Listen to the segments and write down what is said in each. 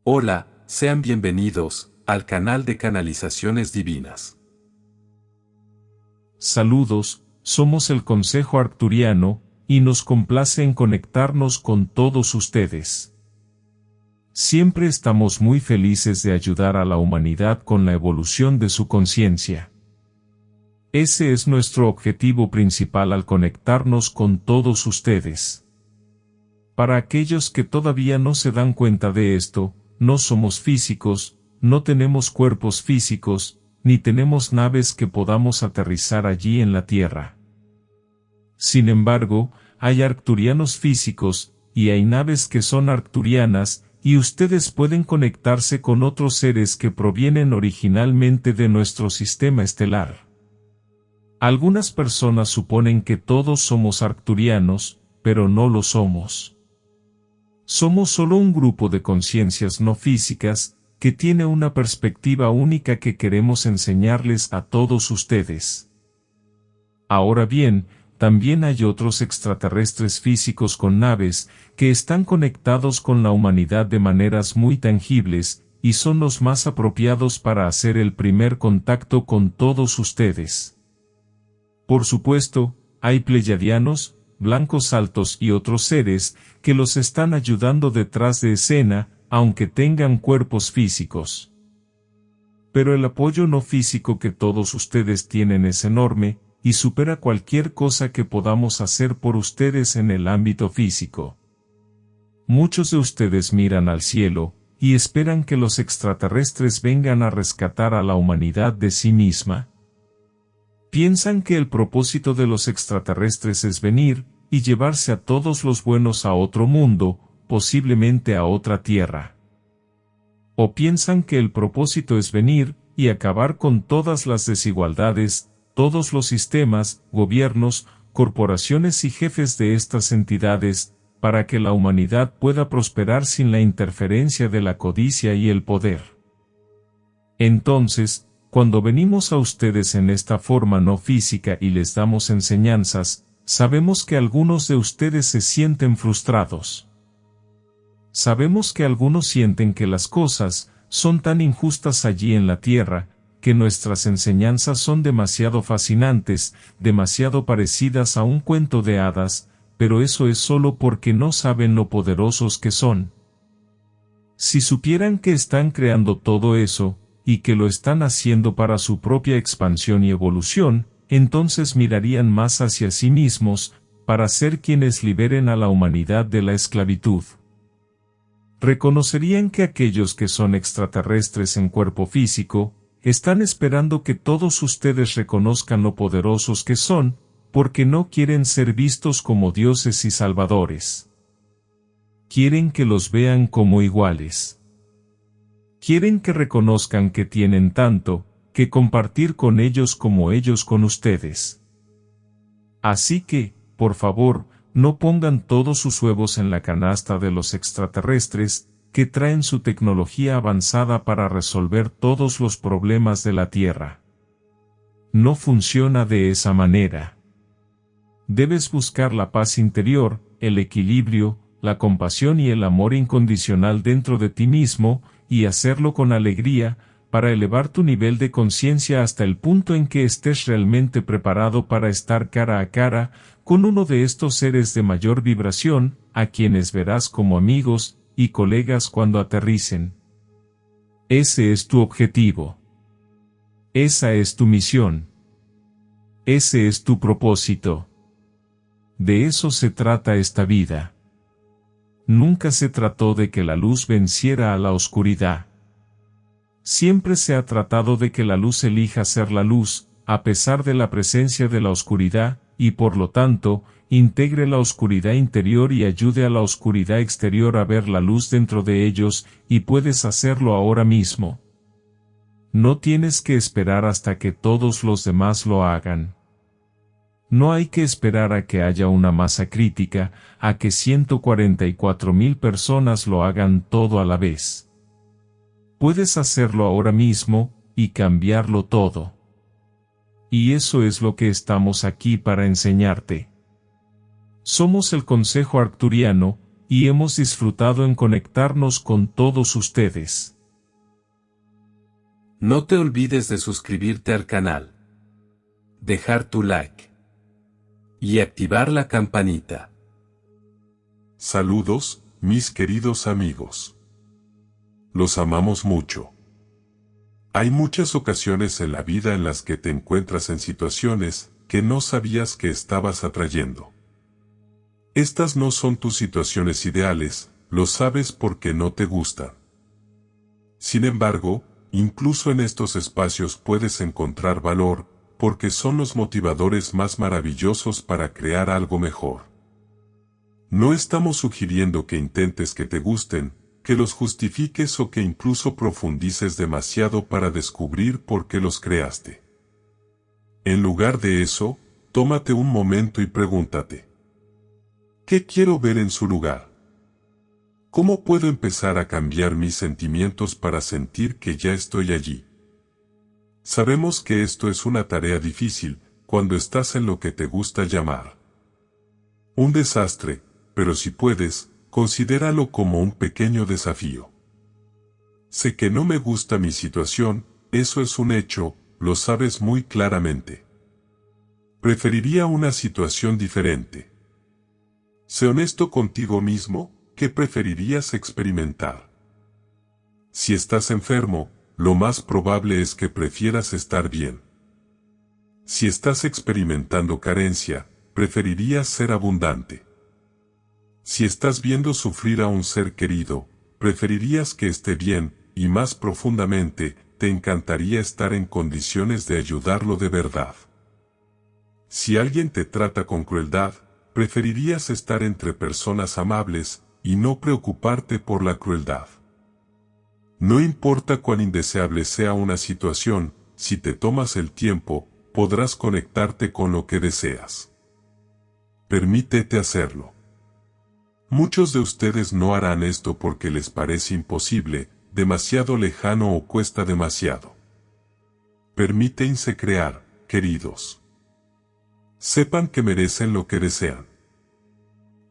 Hola, sean bienvenidos al canal de Canalizaciones Divinas. Saludos, somos el Consejo Arcturiano, y nos complace en conectarnos con todos ustedes. Siempre estamos muy felices de ayudar a la humanidad con la evolución de su conciencia. Ese es nuestro objetivo principal al conectarnos con todos ustedes. Para aquellos que todavía no se dan cuenta de esto, no somos físicos, no tenemos cuerpos físicos, ni tenemos naves que podamos aterrizar allí en la Tierra. Sin embargo, hay arcturianos físicos, y hay naves que son arcturianas, y ustedes pueden conectarse con otros seres que provienen originalmente de nuestro sistema estelar. Algunas personas suponen que todos somos arcturianos, pero no lo somos. Somos solo un grupo de conciencias no físicas, que tiene una perspectiva única que queremos enseñarles a todos ustedes. Ahora bien, también hay otros extraterrestres físicos con naves, que están conectados con la humanidad de maneras muy tangibles, y son los más apropiados para hacer el primer contacto con todos ustedes. Por supuesto, hay pleyadianos, blancos altos y otros seres, que los están ayudando detrás de escena, aunque tengan cuerpos físicos. Pero el apoyo no físico que todos ustedes tienen es enorme, y supera cualquier cosa que podamos hacer por ustedes en el ámbito físico. Muchos de ustedes miran al cielo, y esperan que los extraterrestres vengan a rescatar a la humanidad de sí misma. Piensan que el propósito de los extraterrestres es venir, y llevarse a todos los buenos a otro mundo, posiblemente a otra tierra. O piensan que el propósito es venir, y acabar con todas las desigualdades, todos los sistemas, gobiernos, corporaciones y jefes de estas entidades, para que la humanidad pueda prosperar sin la interferencia de la codicia y el poder. Entonces, cuando venimos a ustedes en esta forma no física y les damos enseñanzas, sabemos que algunos de ustedes se sienten frustrados. Sabemos que algunos sienten que las cosas son tan injustas allí en la tierra, que nuestras enseñanzas son demasiado fascinantes, demasiado parecidas a un cuento de hadas, pero eso es solo porque no saben lo poderosos que son. Si supieran que están creando todo eso, y que lo están haciendo para su propia expansión y evolución, entonces mirarían más hacia sí mismos, para ser quienes liberen a la humanidad de la esclavitud. Reconocerían que aquellos que son extraterrestres en cuerpo físico, están esperando que todos ustedes reconozcan lo poderosos que son, porque no quieren ser vistos como dioses y salvadores. Quieren que los vean como iguales. Quieren que reconozcan que tienen tanto que compartir con ellos como ellos con ustedes. Así que, por favor, no pongan todos sus huevos en la canasta de los extraterrestres, que traen su tecnología avanzada para resolver todos los problemas de la Tierra. No funciona de esa manera. Debes buscar la paz interior, el equilibrio, la compasión y el amor incondicional dentro de ti mismo, y hacerlo con alegría, para elevar tu nivel de conciencia hasta el punto en que estés realmente preparado para estar cara a cara con uno de estos seres de mayor vibración, a quienes verás como amigos y colegas cuando aterricen. Ese es tu objetivo. Esa es tu misión. Ese es tu propósito. De eso se trata esta vida. Nunca se trató de que la luz venciera a la oscuridad. Siempre se ha tratado de que la luz elija ser la luz, a pesar de la presencia de la oscuridad, y por lo tanto, integre la oscuridad interior y ayude a la oscuridad exterior a ver la luz dentro de ellos, y puedes hacerlo ahora mismo. No tienes que esperar hasta que todos los demás lo hagan. No hay que esperar a que haya una masa crítica, a que 144,000 personas lo hagan todo a la vez. Puedes hacerlo ahora mismo, y cambiarlo todo. Y eso es lo que estamos aquí para enseñarte. Somos el Consejo Arcturiano, y hemos disfrutado en conectarnos con todos ustedes. No te olvides de suscribirte al canal, dejar tu like y activar la campanita. Saludos, mis queridos amigos. Los amamos mucho. Hay muchas ocasiones en la vida en las que te encuentras en situaciones que no sabías que estabas atrayendo. Estas no son tus situaciones ideales, lo sabes porque no te gustan. Sin embargo, incluso en estos espacios puedes encontrar valor, porque son los motivadores más maravillosos para crear algo mejor. No estamos sugiriendo que intentes que te gusten, que los justifiques o que incluso profundices demasiado para descubrir por qué los creaste. En lugar de eso, tómate un momento y pregúntate: ¿qué quiero ver en su lugar? ¿Cómo puedo empezar a cambiar mis sentimientos para sentir que ya estoy allí? Sabemos que esto es una tarea difícil cuando estás en lo que te gusta llamar un desastre, pero si puedes, considéralo como un pequeño desafío. Sé que no me gusta mi situación, eso es un hecho, lo sabes muy claramente. Preferiría una situación diferente. Sé honesto contigo mismo, ¿qué preferirías experimentar? Si estás enfermo, lo más probable es que prefieras estar bien. Si estás experimentando carencia, preferirías ser abundante. Si estás viendo sufrir a un ser querido, preferirías que esté bien, y más profundamente, te encantaría estar en condiciones de ayudarlo de verdad. Si alguien te trata con crueldad, preferirías estar entre personas amables, y no preocuparte por la crueldad. No importa cuán indeseable sea una situación, si te tomas el tiempo, podrás conectarte con lo que deseas. Permítete hacerlo. Muchos de ustedes no harán esto porque les parece imposible, demasiado lejano o cuesta demasiado. Permítense crear, queridos. Sepan que merecen lo que desean.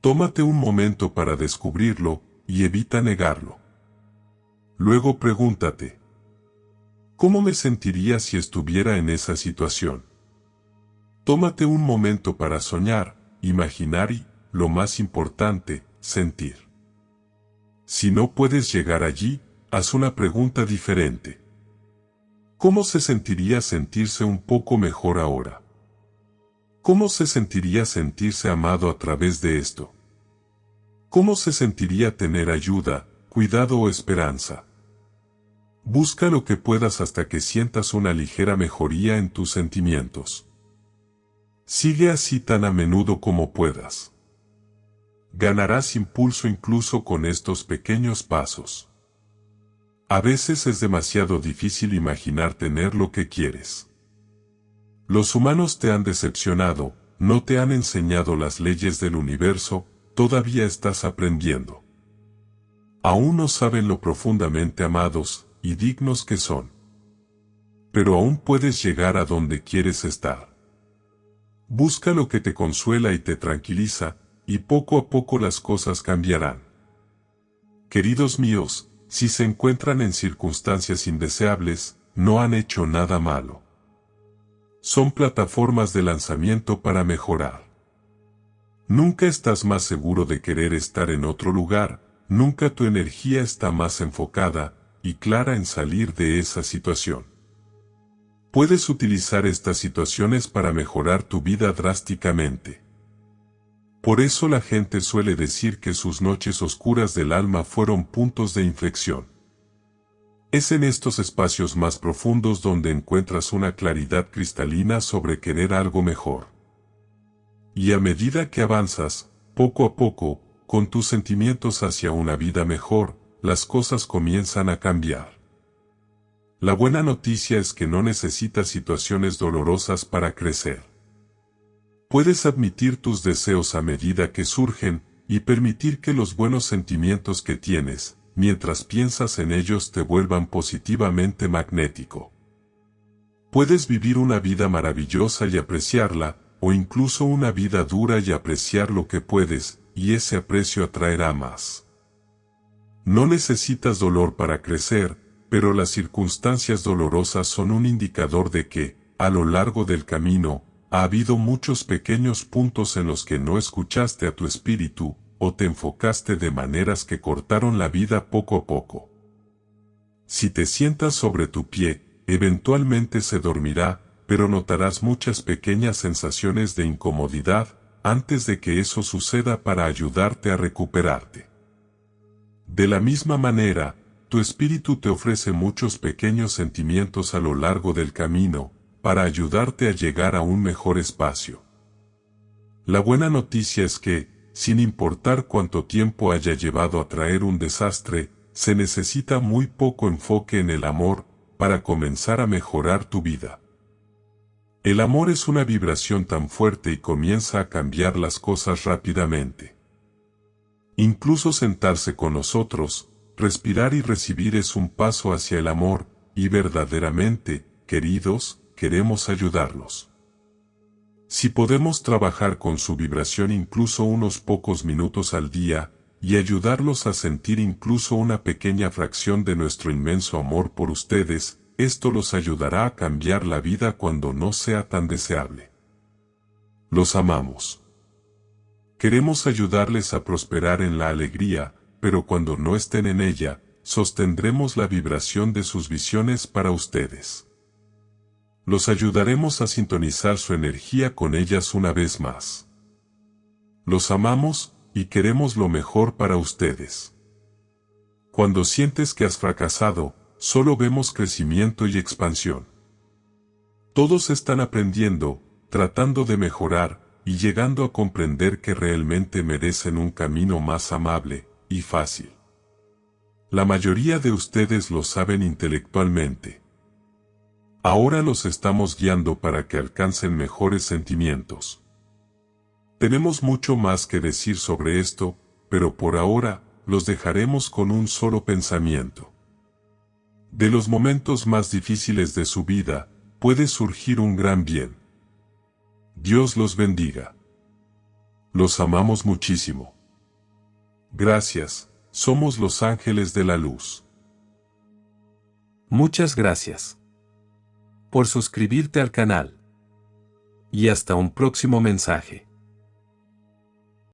Tómate un momento para descubrirlo, y evita negarlo. Luego pregúntate: ¿cómo me sentiría si estuviera en esa situación? Tómate un momento para soñar, imaginar y, lo más importante, sentir. Si no puedes llegar allí, haz una pregunta diferente. ¿Cómo se sentiría sentirse un poco mejor ahora? ¿Cómo se sentiría sentirse amado a través de esto? ¿Cómo se sentiría tener ayuda, cuidado o esperanza? Busca lo que puedas hasta que sientas una ligera mejoría en tus sentimientos. Sigue así tan a menudo como puedas. Ganarás impulso incluso con estos pequeños pasos. A veces es demasiado difícil imaginar tener lo que quieres. Los humanos te han decepcionado, no te han enseñado las leyes del universo, todavía estás aprendiendo. Aún no saben lo profundamente amados y dignos que son. Pero aún puedes llegar a donde quieres estar. Busca lo que te consuela y te tranquiliza, y poco a poco las cosas cambiarán. Queridos míos, si se encuentran en circunstancias indeseables, no han hecho nada malo. Son plataformas de lanzamiento para mejorar. Nunca estás más seguro de querer estar en otro lugar, nunca tu energía está más enfocada y clara en salir de esa situación. Puedes utilizar estas situaciones para mejorar tu vida drásticamente. Por eso la gente suele decir que sus noches oscuras del alma fueron puntos de inflexión. Es en estos espacios más profundos donde encuentras una claridad cristalina sobre querer algo mejor. Y a medida que avanzas, poco a poco, con tus sentimientos hacia una vida mejor, las cosas comienzan a cambiar. La buena noticia es que no necesitas situaciones dolorosas para crecer. Puedes admitir tus deseos a medida que surgen, y permitir que los buenos sentimientos que tienes, mientras piensas en ellos, te vuelvan positivamente magnético. Puedes vivir una vida maravillosa y apreciarla, o incluso una vida dura y apreciar lo que puedes, y ese aprecio atraerá más. No necesitas dolor para crecer, pero las circunstancias dolorosas son un indicador de que, a lo largo del camino, ha habido muchos pequeños puntos en los que no escuchaste a tu espíritu, o te enfocaste de maneras que cortaron la vida poco a poco. Si te sientas sobre tu pie, eventualmente se dormirá, pero notarás muchas pequeñas sensaciones de incomodidad antes de que eso suceda para ayudarte a recuperarte. De la misma manera, tu espíritu te ofrece muchos pequeños sentimientos a lo largo del camino, para ayudarte a llegar a un mejor espacio. La buena noticia es que, sin importar cuánto tiempo haya llevado a traer un desastre, se necesita muy poco enfoque en el amor, para comenzar a mejorar tu vida. El amor es una vibración tan fuerte y comienza a cambiar las cosas rápidamente. Incluso sentarse con nosotros, respirar y recibir es un paso hacia el amor, y verdaderamente, queridos, queremos ayudarlos. Si podemos trabajar con su vibración incluso unos pocos minutos al día, y ayudarlos a sentir incluso una pequeña fracción de nuestro inmenso amor por ustedes, esto los ayudará a cambiar la vida cuando no sea tan deseable. Los amamos. Queremos ayudarles a prosperar en la alegría, pero cuando no estén en ella, sostendremos la vibración de sus visiones para ustedes. Los ayudaremos a sintonizar su energía con ellas una vez más. Los amamos, y queremos lo mejor para ustedes. Cuando sientes que has fracasado, solo vemos crecimiento y expansión. Todos están aprendiendo, tratando de mejorar, y llegando a comprender que realmente merecen un camino más amable y fácil. La mayoría de ustedes lo saben intelectualmente. Ahora los estamos guiando para que alcancen mejores sentimientos. Tenemos mucho más que decir sobre esto, pero por ahora, los dejaremos con un solo pensamiento. De los momentos más difíciles de su vida, puede surgir un gran bien. Dios los bendiga. Los amamos muchísimo. Gracias, somos los ángeles de la luz. Muchas gracias por suscribirte al canal. Y hasta un próximo mensaje.